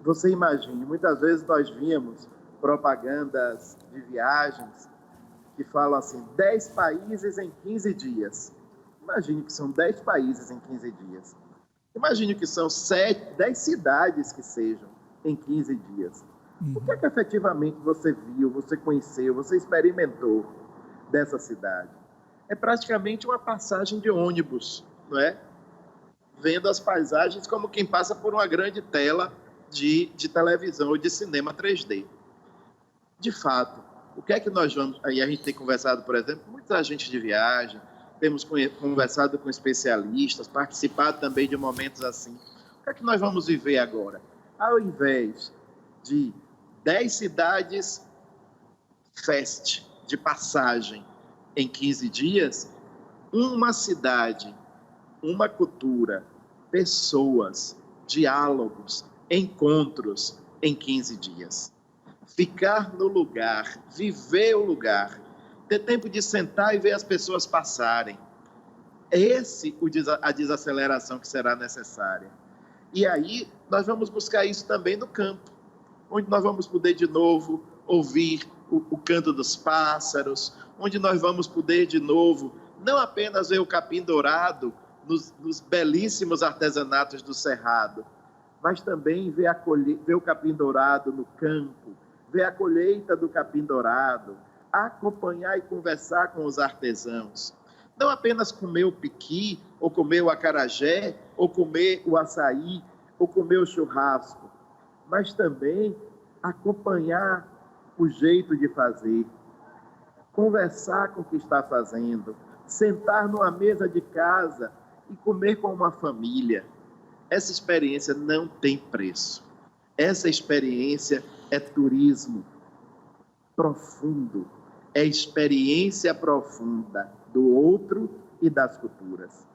Você imagine, muitas vezes nós víamos propagandas de viagens que falam assim, 10 países em 15 dias. Imagine que são 10 países em 15 dias. Imagine que são 10 cidades que sejam em 15 dias. O que é que efetivamente você viu, você conheceu, você experimentou dessa cidade? É praticamente uma passagem de ônibus, não é? Vendo as paisagens como quem passa por uma grande tela de televisão ou de cinema 3D. De fato, o que é que nós vamos... Aí a gente tem conversado, por exemplo, com muitos agentes de viagem, temos conversado com especialistas, participado também de momentos assim. O que é que nós vamos viver agora? Ao invés de 10 cidades fest, de passagem, em 15 dias, uma cidade, uma cultura, pessoas, diálogos, encontros em 15 dias. Ficar no lugar, viver o lugar, ter tempo de sentar e ver as pessoas passarem. A desaceleração que será necessária. E aí, nós vamos buscar isso também no campo, onde nós vamos poder, de novo, ouvir o canto dos pássaros, onde nós vamos poder, de novo, não apenas ver o capim dourado nos belíssimos artesanatos do Cerrado, mas também ver o capim dourado no campo, ver a colheita do capim dourado, acompanhar e conversar com os artesãos. Não apenas comer o piqui, ou comer o acarajé, ou comer o açaí, ou comer o churrasco, mas também acompanhar o jeito de fazer, conversar com o que está fazendo, sentar numa mesa de casa e comer com uma família. Essa experiência não tem preço. Essa experiência é turismo profundo, é experiência profunda do outro e das culturas.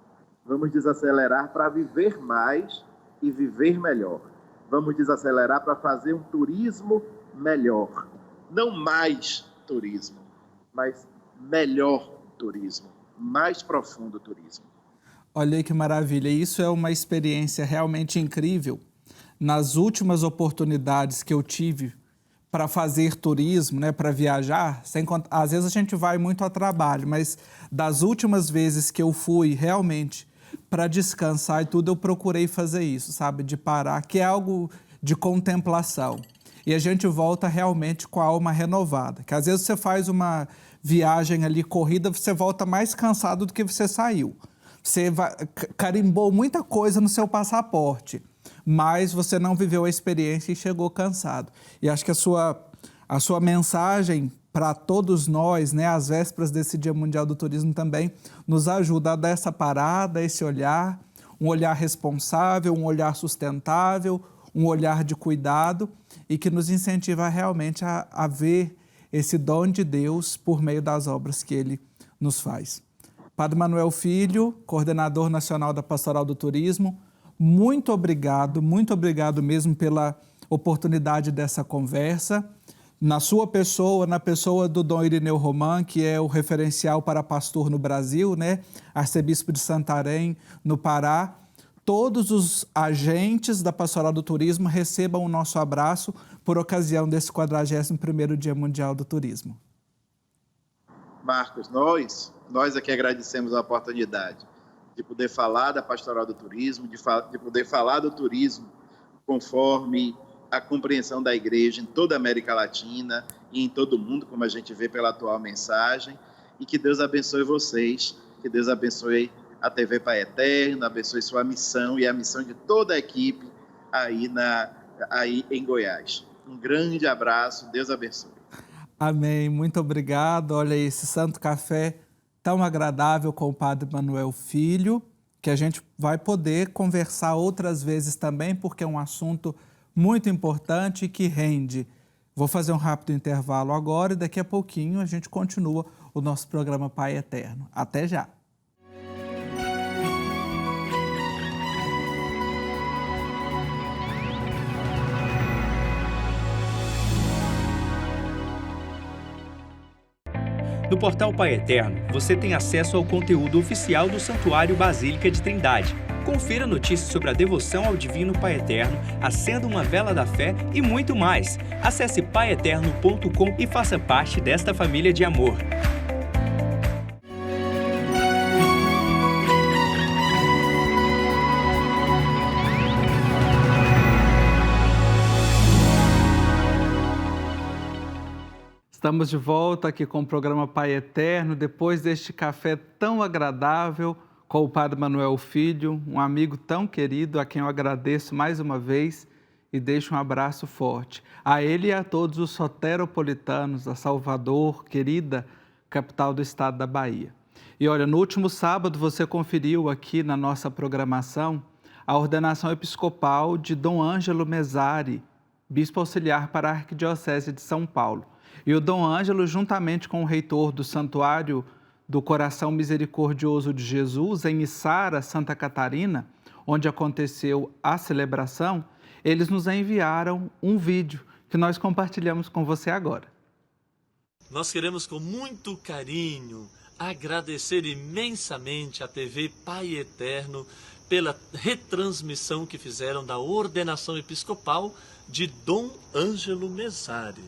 Vamos desacelerar para viver mais e viver melhor. Vamos desacelerar para fazer um turismo melhor. Não mais turismo, mas melhor turismo, mais profundo turismo. Olha aí que maravilha, isso é uma experiência realmente incrível. Nas últimas oportunidades que eu tive para fazer turismo, né, para viajar, às vezes a gente vai muito a trabalho, mas das últimas vezes que eu fui realmente para descansar e tudo, eu procurei fazer isso, sabe, de parar, que é algo de contemplação. E a gente volta realmente com a alma renovada, que às vezes você faz uma viagem ali corrida, você volta mais cansado do que você saiu. Você carimbou muita coisa no seu passaporte, mas você não viveu a experiência e chegou cansado. E acho que a sua mensagem para todos nós, né, às vésperas desse Dia Mundial do Turismo também, nos ajuda a dar essa parada, esse olhar, um olhar responsável, um olhar sustentável, um olhar de cuidado e que nos incentiva realmente a ver esse dom de Deus por meio das obras que Ele nos faz. Padre Manuel Filho, coordenador nacional da Pastoral do Turismo, muito obrigado mesmo pela oportunidade dessa conversa. Na sua pessoa, na pessoa do Dom Irineu Roman, que é o referencial para pastor no Brasil, né? Arcebispo de Santarém, no Pará. Todos os agentes da Pastoral do Turismo recebam o nosso abraço por ocasião desse 41º Dia Mundial do Turismo. Marcos, nós aqui agradecemos a oportunidade de poder falar da Pastoral do Turismo, de poder falar do turismo conforme a compreensão da Igreja em toda a América Latina e em todo o mundo, como a gente vê pela atual mensagem, e que Deus abençoe vocês, que Deus abençoe a TV Pai Eterno, abençoe sua missão e a missão de toda a equipe aí em Goiás. Um grande abraço, Deus abençoe. Amém, muito obrigado. Olha aí, esse Santo Café tão agradável com o Padre Manuel Filho, que a gente vai poder conversar outras vezes também, porque é um assunto muito importante e que rende. Vou fazer um rápido intervalo agora e daqui a pouquinho a gente continua o nosso programa Pai Eterno. Até já! No portal Pai Eterno, você tem acesso ao conteúdo oficial do Santuário Basílica de Trindade. Confira notícias sobre a devoção ao Divino Pai Eterno, acenda uma vela da fé e muito mais. Acesse paieterno.com e faça parte desta família de amor. Estamos de volta aqui com o programa Pai Eterno, depois deste café tão agradável com o Padre Manuel Filho, um amigo tão querido, a quem eu agradeço mais uma vez e deixo um abraço forte. A ele e a todos os soteropolitanos da Salvador, querida capital do estado da Bahia. E olha, no último sábado você conferiu aqui na nossa programação a ordenação episcopal de Dom Ângelo Mesari, bispo auxiliar para a Arquidiocese de São Paulo. E o Dom Ângelo, juntamente com o reitor do Santuário do Coração Misericordioso de Jesus, em Içara, Santa Catarina, onde aconteceu a celebração, eles nos enviaram um vídeo que nós compartilhamos com você agora. Nós queremos com muito carinho agradecer imensamente à TV Pai Eterno pela retransmissão que fizeram da ordenação episcopal de Dom Ângelo Mesari.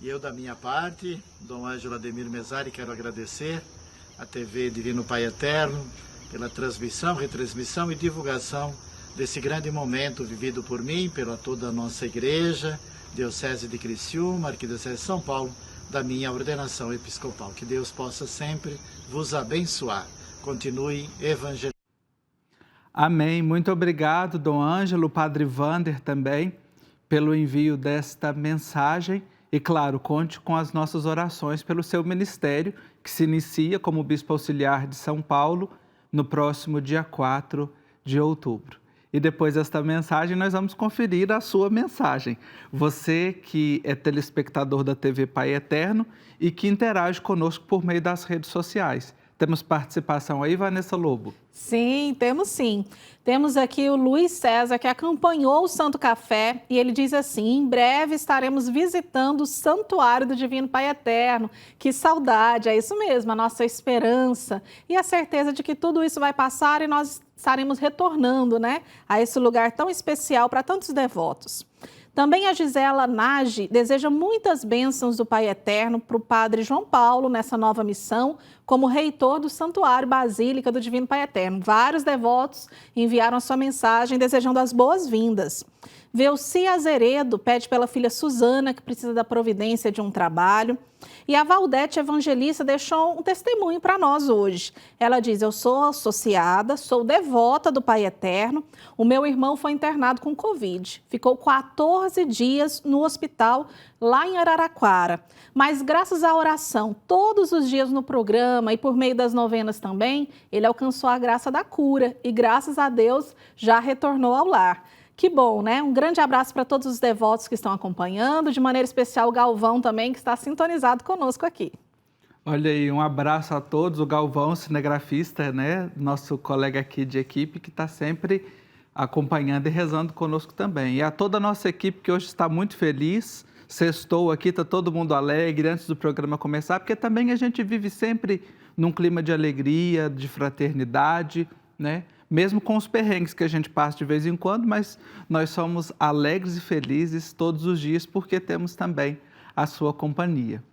E eu, da minha parte, Dom Ângelo Ademir Mesari, quero agradecer à TV Divino Pai Eterno pela transmissão, retransmissão e divulgação desse grande momento vivido por mim, pela toda a nossa igreja, Diocese de Criciúma, Arquidiocese de São Paulo, da minha ordenação episcopal. Que Deus possa sempre vos abençoar. Continue evangelizando. Amém. Muito obrigado, Dom Ângelo, Padre Wander também, pelo envio desta mensagem. E, claro, conte com as nossas orações pelo seu ministério, que se inicia como Bispo Auxiliar de São Paulo no próximo dia 4 de outubro. E depois desta mensagem, nós vamos conferir a sua mensagem. Você que é telespectador da TV Pai Eterno e que interage conosco por meio das redes sociais. Temos participação aí, Vanessa Lobo? Sim, temos sim. Temos aqui o Luiz César, que acompanhou o Santo Café, e ele diz assim: em breve estaremos visitando o Santuário do Divino Pai Eterno. Que saudade, é isso mesmo, a nossa esperança e a certeza de que tudo isso vai passar e nós estaremos retornando, né, a esse lugar tão especial para tantos devotos. Também a Gisela Nage deseja muitas bênçãos do Pai Eterno para o Padre João Paulo nessa nova missão, como reitor do Santuário Basílica do Divino Pai Eterno. Vários devotos enviaram a sua mensagem desejando as boas-vindas. Velci Azeredo pede pela filha Suzana, que precisa da providência de um trabalho. E a Valdete Evangelista deixou um testemunho para nós hoje. Ela diz: eu sou associada, sou devota do Pai Eterno. O meu irmão foi internado com Covid. Ficou 14 dias no hospital lá em Araraquara. Mas graças à oração, todos os dias no programa e por meio das novenas também, ele alcançou a graça da cura e graças a Deus já retornou ao lar. Que bom, né? Um grande abraço para todos os devotos que estão acompanhando, de maneira especial o Galvão também, que está sintonizado conosco aqui. Olha aí, um abraço a todos, o Galvão, cinegrafista, né? Nosso colega aqui de equipe, que está sempre acompanhando e rezando conosco também. E a toda a nossa equipe que hoje está muito feliz, sextou aqui, está todo mundo alegre antes do programa começar, porque também a gente vive sempre num clima de alegria, de fraternidade, né? Mesmo com os perrengues que a gente passa de vez em quando, mas nós somos alegres e felizes todos os dias porque temos também a sua companhia.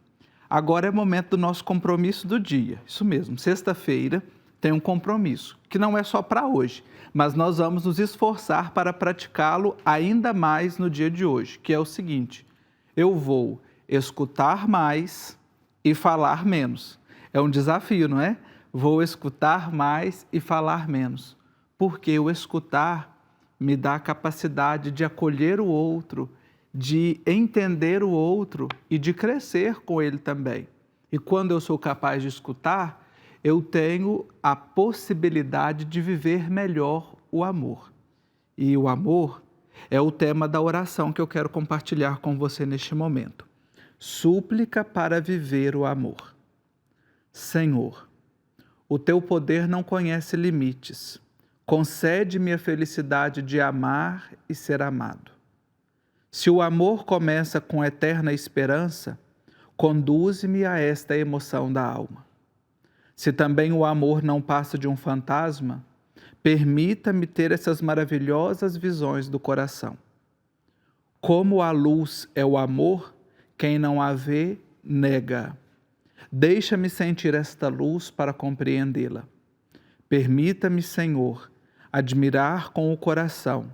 Agora é momento do nosso compromisso do dia. Isso mesmo, sexta-feira tem um compromisso, que não é só para hoje, mas nós vamos nos esforçar para praticá-lo ainda mais no dia de hoje, que é o seguinte: eu vou escutar mais e falar menos. É um desafio, não é? Vou escutar mais e falar menos. Porque o escutar me dá a capacidade de acolher o outro, de entender o outro e de crescer com ele também. E quando eu sou capaz de escutar, eu tenho a possibilidade de viver melhor o amor. E o amor é o tema da oração que eu quero compartilhar com você neste momento. Súplica para viver o amor. Senhor, o teu poder não conhece limites. Concede-me a felicidade de amar e ser amado. Se o amor começa com eterna esperança, Conduze-me a esta emoção da alma. Se também o amor não passa de um fantasma, permita-me ter essas maravilhosas visões do coração. Como a luz é o amor, quem não a vê, nega. Deixa-me sentir esta luz para compreendê-la. Permita-me, Senhor, admirar com o coração,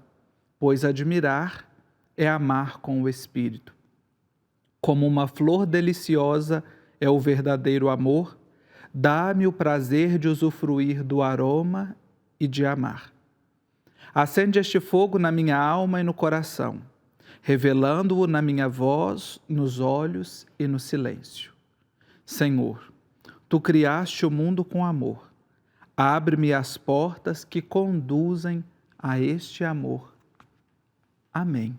pois admirar é amar com o espírito. Como uma flor deliciosa é o verdadeiro amor, dá-me o prazer de usufruir do aroma e de amar. Acende este fogo na minha alma e no coração, revelando-o na minha voz, nos olhos e no silêncio. Senhor, Tu criaste o mundo com amor. Abre-me as portas que conduzem a este amor. Amém.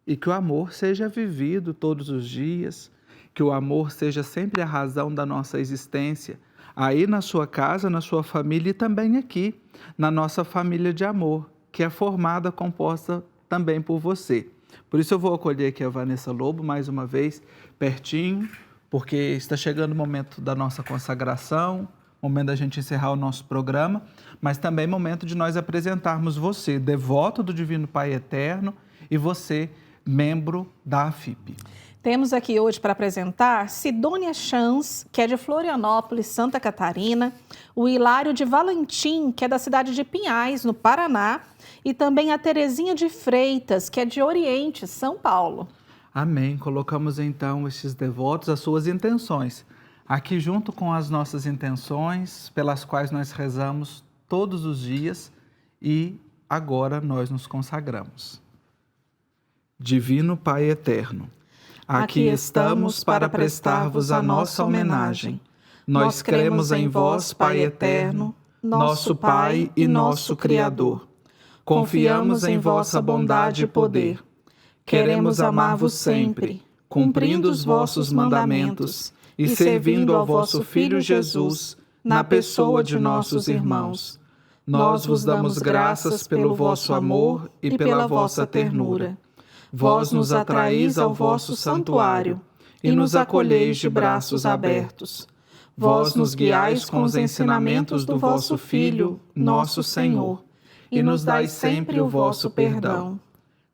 E que o amor seja vivido todos os dias, que o amor seja sempre a razão da nossa existência, aí na sua casa, na sua família e também aqui, na nossa família de amor, que é formada, composta também por você. Por isso eu vou acolher aqui a Vanessa Lobo, mais uma vez, pertinho, porque está chegando o momento da nossa consagração, momento da gente encerrar o nosso programa, mas também momento de nós apresentarmos você, devoto do Divino Pai Eterno, e você, membro da AFIP. Temos aqui hoje para apresentar Sidônia Chans, que é de Florianópolis, Santa Catarina, o Hilário de Valentim, que é da cidade de Pinhais, no Paraná, e também a Terezinha de Freitas, que é de Oriente, São Paulo. Amém. Colocamos então esses devotos, as suas intenções, aqui junto com as nossas intenções, pelas quais nós rezamos todos os dias e agora nós nos consagramos. Divino Pai Eterno, aqui estamos para prestar-vos a nossa homenagem. Nós cremos em vós, Pai Eterno, nosso Pai e nosso Criador. Confiamos em vossa bondade e poder. Queremos amar-vos sempre, cumprindo os vossos mandamentos e servindo ao vosso Filho Jesus, na pessoa de nossos irmãos. Nós vos damos graças pelo vosso amor e pela vossa ternura. Vós nos atraís ao vosso santuário e nos acolheis de braços abertos. Vós nos guiais com os ensinamentos do vosso Filho, nosso Senhor, e nos dais sempre o vosso perdão.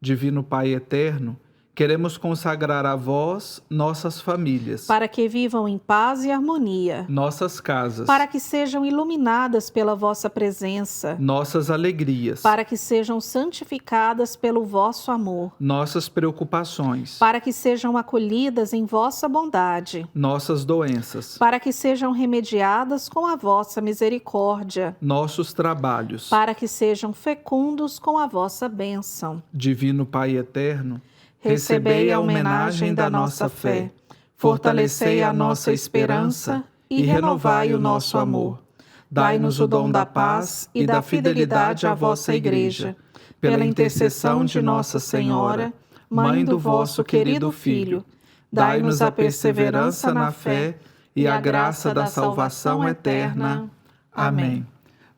Divino Pai Eterno, queremos consagrar a vós nossas famílias, Para que vivam em paz e harmonia. nossas casas, Para que sejam iluminadas pela vossa presença. nossas alegrias, Para que sejam santificadas pelo vosso amor. nossas preocupações, Para que sejam acolhidas em vossa bondade. nossas doenças, Para que sejam remediadas com a vossa misericórdia. nossos trabalhos. Para que sejam fecundos com a vossa bênção. Divino Pai Eterno, Recebei a homenagem da nossa fé, fortalecei a nossa esperança e renovai o nosso amor. Dai-nos o dom da paz e da fidelidade à vossa Igreja, pela intercessão de Nossa Senhora, Mãe do vosso querido Filho. Dai-nos a perseverança na fé e a graça da salvação eterna. Amém.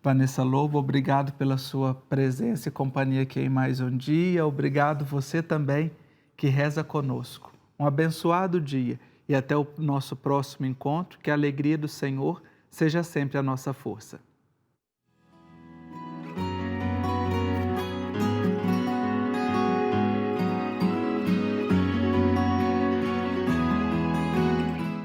Vanessa Lobo, obrigado pela sua presença e companhia aqui em mais um dia. Obrigado você também que reza conosco. Um abençoado dia e até o nosso próximo encontro. Que a alegria do Senhor seja sempre a nossa força.